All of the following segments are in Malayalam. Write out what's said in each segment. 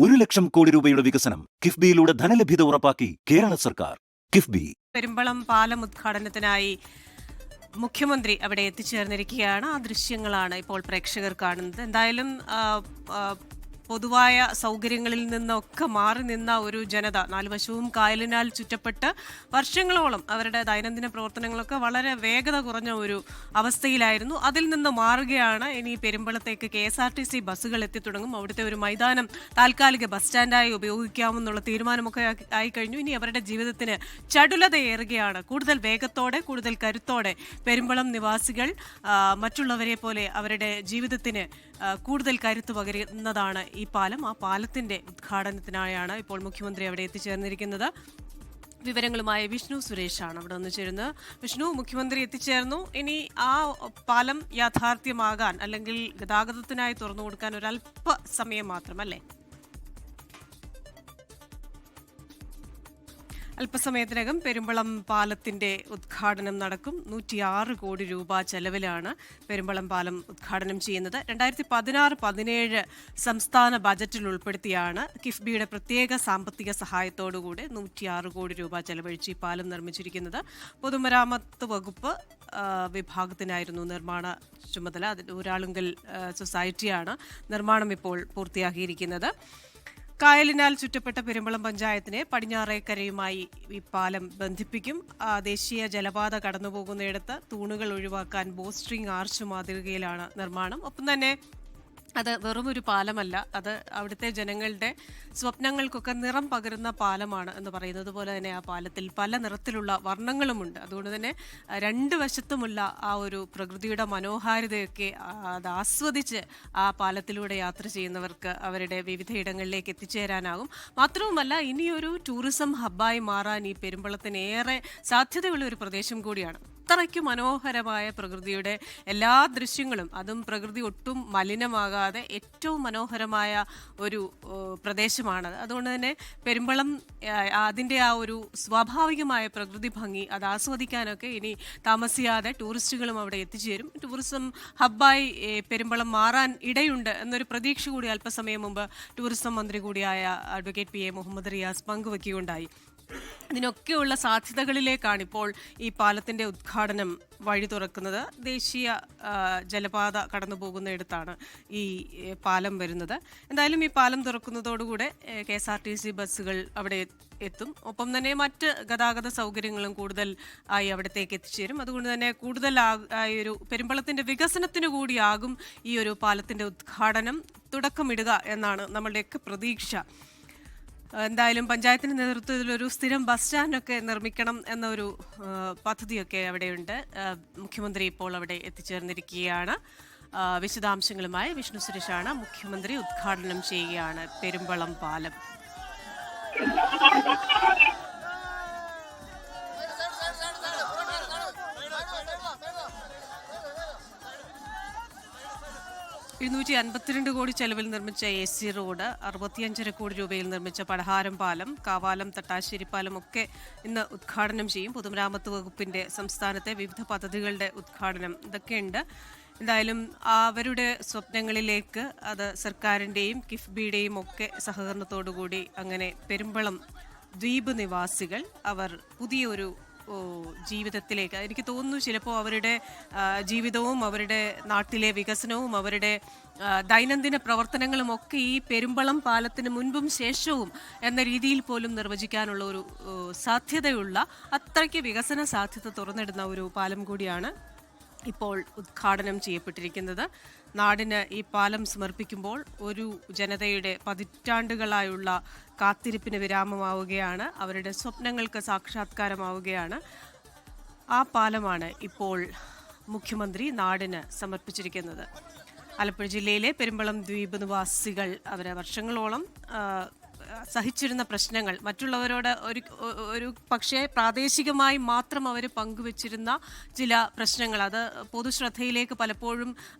1,00,000 കോടി രൂപയുടെ വികസനം കിഫ്ബിയിലൂടെ ധനലഭ്യത ഉറപ്പാക്കി കേരള സർക്കാർ. കിഫ്ബി. പെരുമ്പളം പാലം ഉദ്ഘാടനത്തിനായി മുഖ്യമന്ത്രി അവിടെ എത്തിച്ചേർന്നിരിക്കുകയാണ്. ആ ദൃശ്യങ്ങളാണ് ഇപ്പോൾ പ്രേക്ഷകർ കാണുന്നത്. എന്തായാലും പൊതുവായ സൗകര്യങ്ങളിൽ നിന്നൊക്കെ മാറി നിന്ന ഒരു ജനത, നാലുവശവും കായലിനാൽ ചുറ്റപ്പെട്ട് വർഷങ്ങളോളം അവരുടെ ദൈനംദിന പ്രവർത്തനങ്ങളൊക്കെ വളരെ വേഗത കുറഞ്ഞ ഒരു അവസ്ഥയിലായിരുന്നു. അതിൽ നിന്ന് മാറുകയാണ്. ഇനി പെരുമ്പളത്തേക്ക് KSRTC ബസ്സുകൾ എത്തിത്തുടങ്ങും. അവിടുത്തെ ഒരു മൈതാനം താൽക്കാലിക ബസ് സ്റ്റാൻഡായി ഉപയോഗിക്കാമെന്നുള്ള തീരുമാനമൊക്കെ ആയിക്കഴിഞ്ഞു. ഇനി അവരുടെ ജീവിതത്തിന് ചടുലതയേറുകയാണ്. കൂടുതൽ വേഗത്തോടെ, കൂടുതൽ കരുത്തോടെ പെരുമ്പളം നിവാസികൾ മറ്റുള്ളവരെ പോലെ അവരുടെ ജീവിതത്തിന് കൂടുതൽ കരുത്ത് പകരുന്നതാണ് ഈ പാലം. ആ പാലത്തിന്റെ ഉദ്ഘാടനത്തിനായാണ് ഇപ്പോൾ മുഖ്യമന്ത്രി അവിടെ എത്തിച്ചേർന്നിരിക്കുന്നത്. വിവരങ്ങളുമായി വിഷ്ണു സുരേഷാണ് അവിടെ വന്നു ചേരുന്നത്. വിഷ്ണു, മുഖ്യമന്ത്രി എത്തിച്ചേർന്നു. ഇനി ആ പാലം യാഥാർത്ഥ്യമാകാൻ അല്ലെങ്കിൽ ഗതാഗതത്തിനായി തുറന്നു കൊടുക്കാൻ ഒരല്പ സമയം മാത്രമല്ലേ? അല്പസമയത്തിനകം പെരുമ്പളം പാലത്തിന്റെ ഉദ്ഘാടനം നടക്കും. 106 കോടി രൂപ ചെലവിലാണ് പെരുമ്പളം പാലം ഉദ്ഘാടനം ചെയ്യുന്നത്. 2016-17 സംസ്ഥാന ബജറ്റിൽ ഉൾപ്പെടുത്തിയാണ് കിഫ്ബിയുടെ പ്രത്യേക സാമ്പത്തിക സഹായത്തോടുകൂടി 106 കോടി രൂപ ചെലവഴിച്ച് ഈ പാലം നിർമ്മിച്ചിരിക്കുന്നത്. പൊതുമരാമത്ത് വകുപ്പ് വിഭാഗത്തിനായിരുന്നു നിർമ്മാണ ചുമതല. അതിൽ ഊരാളുങ്കൽ സൊസൈറ്റിയാണ് നിർമ്മാണം ഇപ്പോൾ പൂർത്തിയാക്കിയിരിക്കുന്നത്. കായലിനാൽ ചുറ്റപ്പെട്ട പെരുമ്പളം പഞ്ചായത്തിനെ പടിഞ്ഞാറേക്കരയുമായി ഈ പാലം ബന്ധിപ്പിക്കും. ദേശീയ ജലപാത കടന്നുപോകുന്നിടത്ത് തൂണുകൾ ഒഴിവാക്കാൻ ബോസ്ട്രിംഗ് ആർച്ച് മാതൃകയിലാണ് നിർമ്മാണം. ഒപ്പം തന്നെ അത് വെറുമൊരു പാലമല്ല, അത് അവിടുത്തെ ജനങ്ങളുടെ സ്വപ്നങ്ങൾക്കൊക്കെ നിറം പകരുന്ന പാലമാണ് എന്ന് പറയുന്നത് പോലെ തന്നെ ആ പാലത്തിൽ പല നിറത്തിലുള്ള വർണ്ണങ്ങളുമുണ്ട്. അതുകൊണ്ട് തന്നെ രണ്ട് വശത്തുമുള്ള ആ ഒരു പ്രകൃതിയുടെ മനോഹാരിതയൊക്കെ അത് ആസ്വദിച്ച് ആ പാലത്തിലൂടെ യാത്ര ചെയ്യുന്നവർക്ക് അവരുടെ വിവിധ ഇടങ്ങളിലേക്ക് എത്തിച്ചേരാനാകും. മാത്രവുമല്ല, ഇനിയൊരു ടൂറിസം ഹബ്ബായി മാറാൻ ഈ പെരുമ്പളത്തിന് ഏറെ സാധ്യതയുള്ള ഒരു പ്രദേശം കൂടിയാണ്. അത്രയ്ക്ക് മനോഹരമായ പ്രകൃതിയുടെ എല്ലാ ദൃശ്യങ്ങളും, അതും പ്രകൃതി ഒട്ടും മലിനമാകാതെ ഏറ്റവും മനോഹരമായ ഒരു പ്രദേശമാണത്. അതുകൊണ്ട് തന്നെ പെരുമ്പളം അതിൻ്റെ ആ ഒരു സ്വാഭാവികമായ പ്രകൃതി ഭംഗി അത് ആസ്വദിക്കാനൊക്കെ ഇനി താമസിയാതെ ടൂറിസ്റ്റുകളും അവിടെ എത്തിച്ചേരും. ടൂറിസം ഹബ്ബായി പെരുമ്പളം മാറാൻ ഇടയുണ്ട് എന്നൊരു പ്രതീക്ഷ കൂടി അല്പസമയം മുമ്പ് ടൂറിസം മന്ത്രി കൂടിയായ അഡ്വക്കേറ്റ് PA മുഹമ്മദ് റിയാസ് പങ്കുവയ്ക്കുകയുണ്ടായി. ഇതിനൊക്കെയുള്ള സാധ്യതകളിലേക്കാണ് ഇപ്പോൾ ഈ പാലത്തിന്റെ ഉദ്ഘാടനം വഴി തുറക്കുന്നത്. ദേശീയ ജലപാത കടന്നു പോകുന്നിടത്താണ് ഈ പാലം വരുന്നത്. എന്തായാലും ഈ പാലം തുറക്കുന്നതോടുകൂടെ KSRTC ബസ്സുകൾ അവിടെ എത്തും. ഒപ്പം തന്നെ മറ്റ് ഗതാഗത സൗകര്യങ്ങളും കൂടുതൽ ആയി അവിടത്തേക്ക് എത്തിച്ചേരും. അതുകൊണ്ട് തന്നെ കൂടുതൽ ഒരു പെരുമ്പളത്തിന്റെ വികസനത്തിനു കൂടിയാകും ഈ ഒരു പാലത്തിന്റെ ഉദ്ഘാടനം തുടക്കമിടുക എന്നാണ് നമ്മളുടെയൊക്കെ പ്രതീക്ഷ. എന്തായാലും പഞ്ചായത്തിന്റെ നേതൃത്വത്തിൽ ഒരു സ്ഥിരം ബസ് സ്റ്റാൻഡൊക്കെ നിർമ്മിക്കണം എന്നൊരു പദ്ധതിയൊക്കെ അവിടെയുണ്ട്. മുഖ്യമന്ത്രി ഇപ്പോൾ അവിടെ എത്തിച്ചേർന്നിരിക്കുകയാണ്. വിശദാംശങ്ങളുമായി വിഷ്ണു സുരേഷാണ്. മുഖ്യമന്ത്രി ഉദ്ഘാടനം ചെയ്യുകയാണ് പെരുമ്പളം പാലം. $252 കോടി ചെലവിൽ നിർമ്മിച്ച AC റോഡ്, 65.5 കോടി രൂപയിൽ നിർമ്മിച്ച പടഹാരം പാലം, കാവാലം തട്ടാശ്ശേരി പാലം ഒക്കെ ഇന്ന് ഉദ്ഘാടനം ചെയ്യും. പൊതുമരാമത്ത് വകുപ്പിന്റെ സംസ്ഥാനത്തെ വിവിധ പദ്ധതികളുടെ ഉദ്ഘാടനം ഇതൊക്കെയുണ്ട്. എന്തായാലും അവരുടെ സ്വപ്നങ്ങളിലേക്ക് അത് സർക്കാരിൻ്റെയും കിഫ്ബിയുടെയും ഒക്കെ സഹകരണത്തോടുകൂടി അങ്ങനെ പെരുമ്പളം ദ്വീപ് നിവാസികൾ അവർ പുതിയൊരു ജീവിതത്തിലേക്ക്, എനിക്ക് തോന്നുന്നു ചിലപ്പോൾ അവരുടെ ജീവിതവും അവരുടെ നാട്ടിലെ വികസനവും അവരുടെ ദൈനംദിന പ്രവർത്തനങ്ങളും ഒക്കെ ഈ പെരുമ്പളം പാലത്തിന് മുൻപും ശേഷവും എന്ന രീതിയിൽ പോലും നിർവചിക്കാനുള്ള ഒരു സാധ്യതയുള്ള, അത്രയ്ക്ക് വികസന സാധ്യത തുറന്നിടുന്ന ഒരു പാലം കൂടിയാണ് ഇപ്പോൾ ഉദ്ഘാടനം ചെയ്യപ്പെട്ടിരിക്കുന്നത്. നാടിന് ഈ പാലം സമർപ്പിക്കുമ്പോൾ ഒരു ജനതയുടെ പതിറ്റാണ്ടുകളായുള്ള കാത്തിരിപ്പിന് വിരാമമാവുകയാണ്. അവരുടെ സ്വപ്നങ്ങൾക്ക് സാക്ഷാത്കാരമാവുകയാണ്. ആ പാലമാണ് ഇപ്പോൾ മുഖ്യമന്ത്രി നാടിന് സമർപ്പിച്ചിരിക്കുന്നത്. ആലപ്പുഴ ജില്ലയിലെ പെരുമ്പളം ദ്വീപ് നിവാസികൾ അവരെ വർഷങ്ങളോളം സഹിച്ചിരുന്ന പ്രശ്നങ്ങൾ, മറ്റുള്ളവരോട് ഒരു പക്ഷേ പ്രാദേശികമായി മാത്രം അവർ പങ്കുവച്ചിരുന്ന ചില പ്രശ്നങ്ങൾ, അത് പൊതുശ്രദ്ധയിലേക്ക് പലപ്പോഴും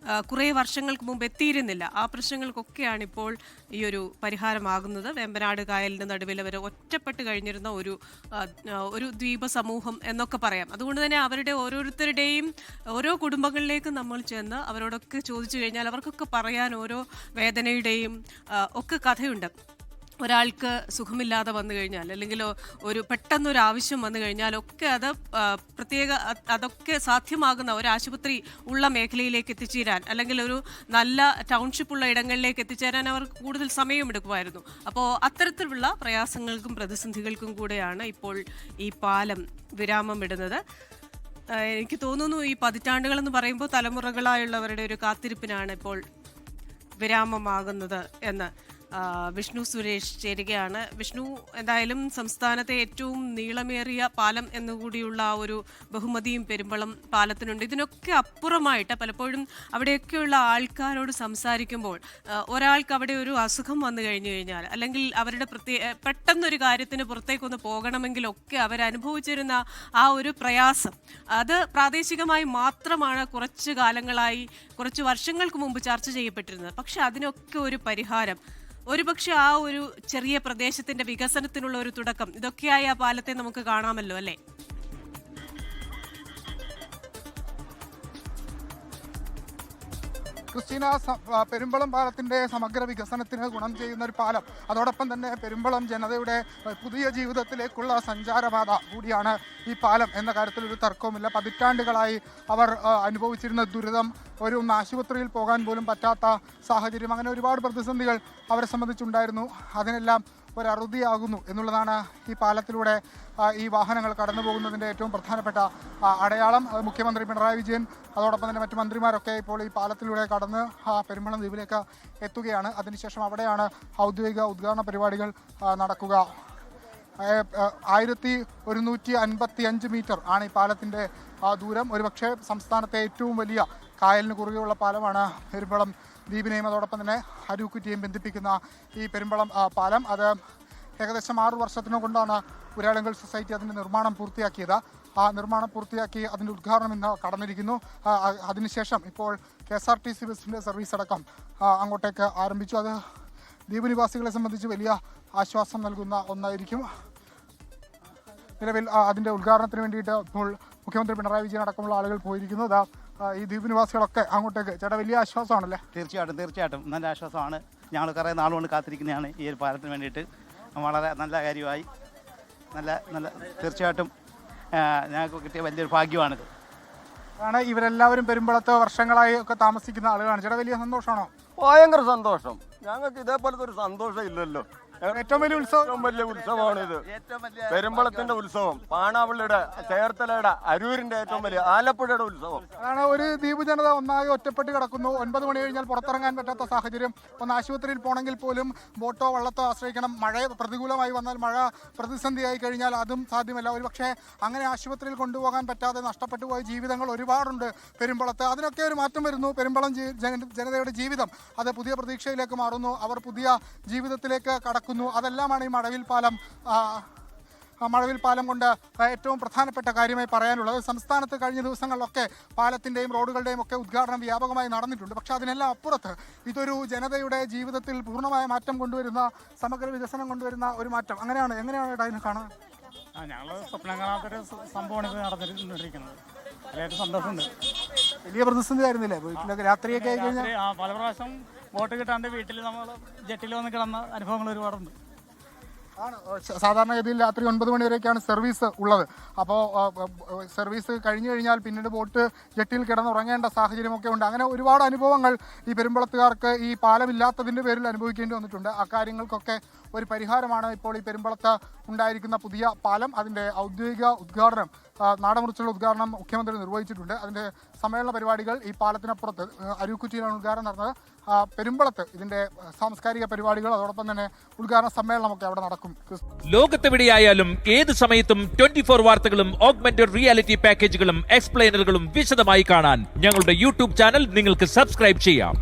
കുറേ വർഷങ്ങൾക്ക് മുമ്പ് എത്തിയിരുന്നില്ല. ആ പ്രശ്നങ്ങൾക്കൊക്കെയാണ് ഇപ്പോൾ ഈ ഒരു പരിഹാരമാകുന്നത്. വേമ്പനാട് കായലിൻ്റെ നടുവിൽ അവർ ഒറ്റപ്പെട്ട് കഴിഞ്ഞിരുന്ന ഒരു ദ്വീപ സമൂഹം എന്നൊക്കെ പറയാം. അതുകൊണ്ട് തന്നെ അവരുടെ ഓരോരുത്തരുടെയും ഓരോ കുടുംബങ്ങളിലേക്ക് നമ്മൾ ചെന്ന് അവരോടൊക്കെ ചോദിച്ചു കഴിഞ്ഞാൽ അവർക്കൊക്കെ പറയാൻ ഓരോ വേദനയുടെയും ഒക്കെ കഥയുണ്ട്. ഒരാൾക്ക് സുഖമില്ലാതെ വന്നു കഴിഞ്ഞാൽ അല്ലെങ്കിൽ ഒരു പെട്ടെന്നൊരു ആവശ്യം വന്നു കഴിഞ്ഞാലൊക്കെ അത് അതൊക്കെ സാധ്യമാകുന്ന ഒരു ആശുപത്രി ഉള്ള മേഖലയിലേക്ക് എത്തിച്ചേരാൻ അല്ലെങ്കിൽ ഒരു നല്ല ടൗൺഷിപ്പ് ഉള്ള ഇടങ്ങളിലേക്ക് എത്തിച്ചേരാൻ അവർക്ക് കൂടുതൽ സമയമെടുക്കുമായിരുന്നു. അപ്പോൾ അത്തരത്തിലുള്ള പ്രയാസങ്ങൾക്കും പ്രതിസന്ധികൾക്കും കൂടെയാണ് ഇപ്പോൾ ഈ പാലം വിരാമം ഇടുന്നത്. എനിക്ക് തോന്നുന്നു ഈ പതിറ്റാണ്ടുകളെന്ന് പറയുമ്പോൾ തലമുറകളായുള്ളവരുടെ ഒരു കാത്തിരിപ്പിനാണ് ഇപ്പോൾ വിരാമമാകുന്നത് എന്ന്. വിഷ്ണു സുരേഷ് ചേരുകയാണ്. വിഷ്ണു, എന്തായാലും സംസ്ഥാനത്തെ ഏറ്റവും നീളമേറിയ പാലം എന്നുകൂടിയുള്ള ഒരു ബഹുമതിയും പെരുമ്പളം പാലത്തിനുണ്ട്. ഇതിനൊക്കെ അപ്പുറമായിട്ട് പലപ്പോഴും അവിടെയൊക്കെയുള്ള ആൾക്കാരോട് സംസാരിക്കുമ്പോൾ ഒരാൾക്ക് അവിടെ ഒരു അസുഖം വന്നു കഴിഞ്ഞു കഴിഞ്ഞാൽ അല്ലെങ്കിൽ അവരുടെ പെട്ടെന്നൊരു കാര്യത്തിന് പുറത്തേക്കൊന്ന് പോകണമെങ്കിലൊക്കെ അവരനുഭവിച്ചിരുന്ന ആ ഒരു പ്രയാസം, അത് പ്രാദേശികമായി മാത്രമാണ് കുറച്ച് കാലങ്ങളായി, കുറച്ച് വർഷങ്ങൾക്ക് മുമ്പ് ചർച്ച ചെയ്യപ്പെട്ടിരുന്നത്. പക്ഷെ അതിനൊക്കെ ഒരു പരിഹാരം, ഒരുപക്ഷെ ആ ഒരു ചെറിയ പ്രദേശത്തിന്റെ വികസനത്തിനുള്ള ഒരു തുടക്കം ഇതൊക്കെയായി ആ പാലത്തെ നമുക്ക് കാണാമല്ലോ, അല്ലേ? ക്രിസ്റ്റീന, പെരുമ്പളം പാലത്തിൻ്റെ സമഗ്ര വികസനത്തിന് ഗുണം ചെയ്യുന്ന ഒരു പാലം, അതോടൊപ്പം തന്നെ പെരുമ്പളം ജനതയുടെ പുതിയ ജീവിതത്തിലേക്കുള്ള സഞ്ചാരപാത കൂടിയാണ് ഈ പാലം എന്ന കാര്യത്തിൽ ഒരു തർക്കവുമില്ല. പതിറ്റാണ്ടുകളായി അവർ അനുഭവിച്ചിരുന്ന ദുരിതം, ഒരു ആശുപത്രിയിൽ പോകാൻ പോലും പറ്റാത്ത സാഹചര്യം, അങ്ങനെ ഒരുപാട് പ്രതിസന്ധികൾ അവരെ സംബന്ധിച്ചുണ്ടായിരുന്നു. അതിനെല്ലാം ഒരറുതിയാകുന്നു എന്നുള്ളതാണ് ഈ പാലത്തിലൂടെ ഈ വാഹനങ്ങൾ കടന്നു പോകുന്നതിൻ്റെ ഏറ്റവും പ്രധാനപ്പെട്ട അടയാളം. മുഖ്യമന്ത്രി പിണറായി വിജയൻ അതോടൊപ്പം തന്നെ മറ്റു മന്ത്രിമാരൊക്കെ ഇപ്പോൾ ഈ പാലത്തിലൂടെ കടന്ന് പെരുമ്പളം ദ്വീപിലേക്ക് എത്തുകയാണ്. അതിനുശേഷം അവിടെയാണ് ഔദ്യോഗിക ഉദ്ഘാടന പരിപാടികൾ നടക്കുക. 1155 മീറ്റർ ആണ് ഈ പാലത്തിൻ്റെ ദൂരം. ഒരുപക്ഷെ സംസ്ഥാനത്തെ ഏറ്റവും വലിയ കായലിന് കുറുകെയുള്ള പാലമാണ് പെരുമ്പളം ദ്വീപിനെയും അതോടൊപ്പം തന്നെ അരൂക്കുറ്റിയെയും ബന്ധിപ്പിക്കുന്ന ഈ പെരുമ്പളം പാലം. അത് ഏകദേശം 6 വർഷത്തിനു കൊണ്ടാണ് പുരാളങ്കൽ സൊസൈറ്റി അതിൻ്റെ നിർമ്മാണം പൂർത്തിയാക്കിയത്. ആ നിർമ്മാണം പൂർത്തിയാക്കി അതിൻ്റെ ഉദ്ഘാടനം ഇന്ന് കടന്നിരിക്കുന്നു. അതിനുശേഷം ഇപ്പോൾ KSRTC ബസ്സിൻ്റെ സർവീസ് അടക്കം അങ്ങോട്ടേക്ക് ആരംഭിച്ചു. അത് ദ്വീപ് നിവാസികളെ സംബന്ധിച്ച് വലിയ ആശ്വാസം നൽകുന്ന ഒന്നായിരിക്കും. നിലവിൽ അതിൻ്റെ ഉദ്ഘാടനത്തിന് വേണ്ടിയിട്ട് ഇപ്പോൾ മുഖ്യമന്ത്രി പിണറായി വിജയൻ അടക്കമുള്ള ആളുകൾ പോയിരിക്കുന്നു. ഈ ദ്വീപ് നിവാസികളൊക്കെ അങ്ങോട്ടേക്ക്, ചേട്ടാ, വലിയ ആശ്വാസമാണല്ലേ? തീർച്ചയായിട്ടും നല്ല ആശ്വാസമാണ്. ഞങ്ങൾ കുറേ നാളുകൊണ്ട് കാത്തിരിക്കുന്നതാണ് ഈ ഒരു പാലത്തിന് വേണ്ടിയിട്ട്. വളരെ നല്ല കാര്യമായി. നല്ല തീർച്ചയായിട്ടും ഞങ്ങൾക്ക് കിട്ടിയ വലിയൊരു ഭാഗ്യമാണിത്. ആണ് ഇവരെല്ലാവരും പെരുമ്പളത്ത് വർഷങ്ങളായി ഒക്കെ താമസിക്കുന്ന ആളുകളാണ്. ചേട്ടാ, വലിയ സന്തോഷമാണോ? ഭയങ്കര സന്തോഷം. ഞങ്ങൾക്ക് ഇതേപോലത്തെ ഒരു സന്തോഷം ഇല്ലല്ലോ. ഏറ്റവും വലിയ ഉത്സവം, വലിയ ഉത്സവമാണിത്. പെരുമ്പളത്തിന്റെ ഉത്സവം, പാണാവള്ളിയുടെ, ചേർത്തലയുടെ, അരൂരിന്റെ ഏറ്റവും വലിയ, ആലപ്പുഴയുടെ ഉത്സവം. അതാണ്. ഒരു ദ്വീപ് ജനത ഒന്നാകെ ഒറ്റപ്പെട്ട് കിടക്കുന്നു. 9 മണി കഴിഞ്ഞാൽ പുറത്തിറങ്ങാൻ പറ്റാത്ത സാഹചര്യം. ഒന്ന് ആശുപത്രിയിൽ പോകണമെങ്കിൽ പോലും ബോട്ടോ വള്ളത്തോ ആശ്രയിക്കണം. മഴ പ്രതികൂലമായി വന്നാൽ, മഴ പ്രതിസന്ധിയായി കഴിഞ്ഞാൽ അതും സാധ്യമല്ല. ഒരുപക്ഷെ അങ്ങനെ ആശുപത്രിയിൽ കൊണ്ടുപോകാൻ പറ്റാതെ നഷ്ടപ്പെട്ടു പോയ ജീവിതങ്ങൾ ഒരുപാടുണ്ട് പെരുമ്പളത്ത്. അതിനൊക്കെ ഒരു മാറ്റം വരുന്നു. പെരുമ്പളം ജനതയുടെ ജീവിതം അത് പുതിയ പ്രതീക്ഷയിലേക്ക് മാറുന്നു. അവർ പുതിയ ജീവിതത്തിലേക്ക് കടക്കുന്നു. അതെല്ലാമാണ് ഈ മഴവിൽ പാലം കൊണ്ട് ഏറ്റവും പ്രധാനപ്പെട്ട കാര്യമായി പറയാനുള്ളത്. സംസ്ഥാനത്ത് കഴിഞ്ഞ ദിവസങ്ങളിലൊക്കെ പാലത്തിൻ്റെയും റോഡുകളുടെയും ഒക്കെ ഉദ്ഘാടനം വ്യാപകമായി നടന്നിട്ടുണ്ട്. പക്ഷെ അതിനെല്ലാം അപ്പുറത്ത് ഇതൊരു ജനതയുടെ ജീവിതത്തിൽ പൂർണ്ണമായ മാറ്റം കൊണ്ടുവരുന്ന, സമഗ്ര വികസനം കൊണ്ടുവരുന്ന ഒരു മാറ്റം. എങ്ങനെയാണ് ഇതിനെ കാണാൻ? ഞങ്ങൾ സ്വപ്നം കാണാത്തൊരു സംഭവമാണ് ഇത് നടന്നിരിക്കുന്നത്. അതിലായിട്ട് സന്തോഷമുണ്ട്. വലിയ പ്രതിസന്ധി ആയിരുന്നില്ലേ വീട്ടിലൊക്കെ രാത്രിയൊക്കെ ആയി കഴിഞ്ഞാൽ? പല പ്രാവശ്യം ബോട്ട് കിട്ടാണ്ട് വീട്ടിൽ നമ്മൾ ജെട്ടിൽ വന്ന് കിടന്ന അനുഭവങ്ങൾ ഒരുപാടുണ്ട്. സാധാരണഗതിയിൽ രാത്രി 9 മണി വരെയൊക്കെയാണ് സർവീസ് ഉള്ളത്. അപ്പോൾ സർവീസ് കഴിഞ്ഞു കഴിഞ്ഞാൽ പിന്നീട് ബോട്ട് ജെട്ടിയിൽ കിടന്നുറങ്ങേണ്ട സാഹചര്യമൊക്കെ ഉണ്ട്. അങ്ങനെ ഒരുപാട് അനുഭവങ്ങൾ ഈ പെരുമ്പളത്തുകാർക്ക് ഈ പാലമില്ലാത്തതിൻ്റെ പേരിൽ അനുഭവിക്കേണ്ടി വന്നിട്ടുണ്ട്. അക്കാര്യങ്ങൾക്കൊക്കെ ഒരു പരിഹാരമാണ് ഇപ്പോൾ ഈ പെരുമ്പളത്ത് ഉണ്ടായിരിക്കുന്ന പുതിയ പാലം. അതിൻ്റെ ഔദ്യോഗിക ഉദ്ഘാടനം, നാടമുറിച്ചുള്ള ഉദ്ഘാടനം മുഖ്യമന്ത്രി നിർവഹിച്ചിട്ടുണ്ട്. അതിൻ്റെ സമ്മേളന പരിപാടികൾ ഈ പാലത്തിനപ്പുറത്ത് അരൂക്കുറ്റിയിലാണ് ഉദ്ഘാടനം നടന്നത്. പെരുമ്പളത്ത് ഇതിൻ്റെ സാംസ്കാരിക പരിപാടികൾ, അതോടൊപ്പം തന്നെ ഉദ്ഘാടന സമ്മേളനമൊക്കെ അവിടെ നടക്കും. ലോകത്തെവിടെയായാലും ഏത് സമയത്തും 24 വാർത്തകളും ഓഗ്മെന്റഡ് റിയാലിറ്റി പാക്കേജുകളും എക്സ്പ്ലെയിനറുകളും വിശദമായി കാണാൻ ഞങ്ങളുടെ യൂട്യൂബ് ചാനൽ നിങ്ങൾക്ക് സബ്സ്ക്രൈബ് ചെയ്യാം.